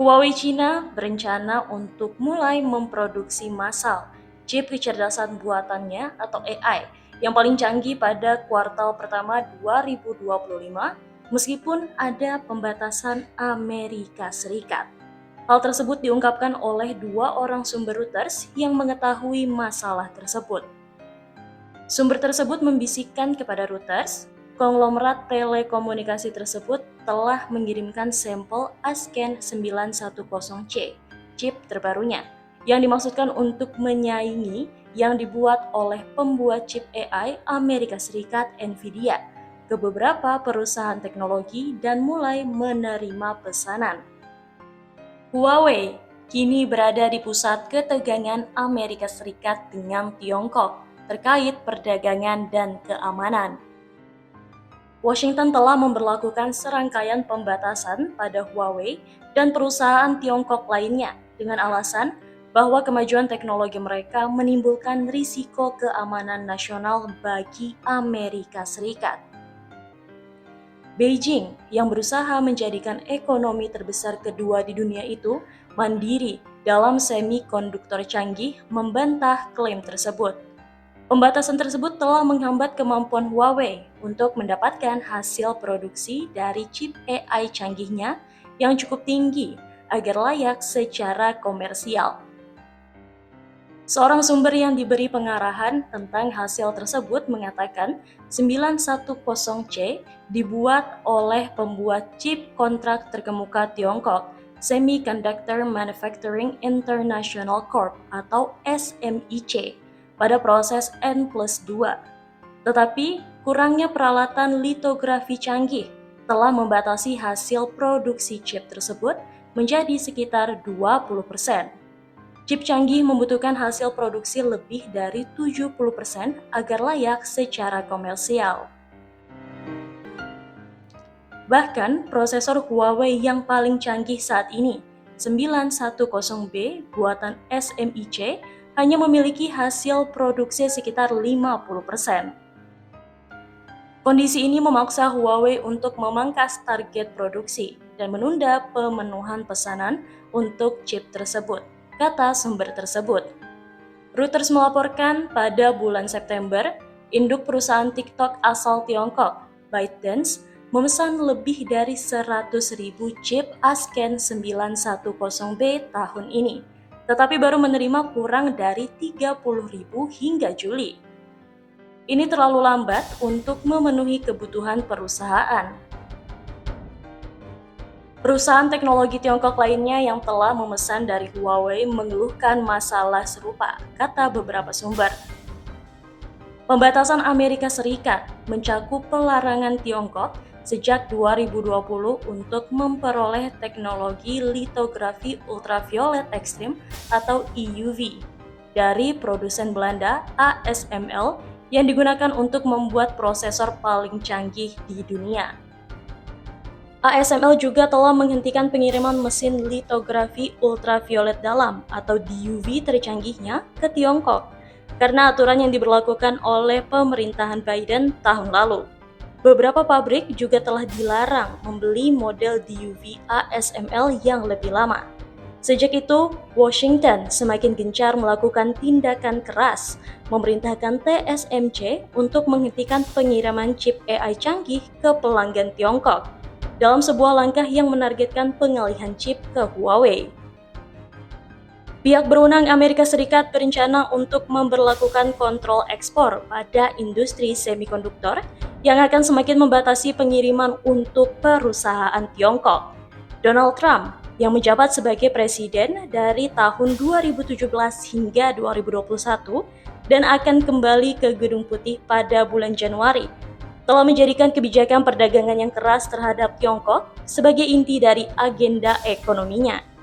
Huawei China berencana untuk mulai memproduksi massal chip kecerdasan buatannya atau AI yang paling canggih pada kuartal pertama 2025 meskipun ada pembatasan Amerika Serikat. Hal tersebut diungkapkan oleh dua orang sumber Reuters yang mengetahui masalah tersebut. Sumber tersebut membisikkan kepada Reuters, konglomerat telekomunikasi tersebut telah mengirimkan sampel Asken 910C, chip terbarunya, yang dimaksudkan untuk menyaingi yang dibuat oleh pembuat chip AI Amerika Serikat Nvidia ke beberapa perusahaan teknologi dan mulai menerima pesanan. Huawei kini berada di pusat ketegangan Amerika Serikat dengan Tiongkok terkait perdagangan dan keamanan. Washington telah memberlakukan serangkaian pembatasan pada Huawei dan perusahaan Tiongkok lainnya dengan alasan bahwa kemajuan teknologi mereka menimbulkan risiko keamanan nasional bagi Amerika Serikat. Beijing yang berusaha menjadikan ekonomi terbesar kedua di dunia itu mandiri dalam semikonduktor canggih membantah klaim tersebut. Pembatasan tersebut telah menghambat kemampuan Huawei untuk mendapatkan hasil produksi dari chip AI canggihnya yang cukup tinggi agar layak secara komersial. Seorang sumber yang diberi pengarahan tentang hasil tersebut mengatakan 910C dibuat oleh pembuat chip kontrak terkemuka Tiongkok, Semiconductor Manufacturing International Corp atau SMIC, pada proses N+2. Tetapi kurangnya peralatan litografi canggih telah membatasi hasil produksi chip tersebut menjadi sekitar 20%. Chip canggih membutuhkan hasil produksi lebih dari 70% agar layak secara komersial. Bahkan prosesor Huawei yang paling canggih saat ini, 910B buatan SMIC, hanya memiliki hasil produksi sekitar 50%. Kondisi ini memaksa Huawei untuk memangkas target produksi dan menunda pemenuhan pesanan untuk chip tersebut, kata sumber tersebut. Reuters melaporkan pada bulan September, induk perusahaan TikTok asal Tiongkok, ByteDance, memesan lebih dari 100.000 chip Asken 910B tahun ini, tetapi baru menerima kurang dari 30.000 hingga Juli. Ini terlalu lambat untuk memenuhi kebutuhan perusahaan. Perusahaan teknologi Tiongkok lainnya yang telah memesan dari Huawei mengeluhkan masalah serupa, kata beberapa sumber. Pembatasan Amerika Serikat mencakup pelarangan Tiongkok sejak 2020 untuk memperoleh teknologi litografi ultraviolet ekstrim atau EUV dari produsen Belanda ASML yang digunakan untuk membuat prosesor paling canggih di dunia. ASML juga telah menghentikan pengiriman mesin litografi ultraviolet dalam atau DUV tercanggihnya ke Tiongkok karena aturan yang diberlakukan oleh pemerintahan Biden tahun lalu. Beberapa pabrik juga telah dilarang membeli model DUV ASML yang lebih lama. Sejak itu, Washington semakin gencar melakukan tindakan keras, memerintahkan TSMC untuk menghentikan pengiriman chip AI canggih ke pelanggan Tiongkok dalam sebuah langkah yang menargetkan pengalihan chip ke Huawei. Pihak berwenang Amerika Serikat berencana untuk memberlakukan kontrol ekspor pada industri semikonduktor yang akan semakin membatasi pengiriman untuk perusahaan Tiongkok. Donald Trump yang menjabat sebagai presiden dari tahun 2017 hingga 2021 dan akan kembali ke Gedung Putih pada bulan Januari, telah menjadikan kebijakan perdagangan yang keras terhadap Tiongkok sebagai inti dari agenda ekonominya.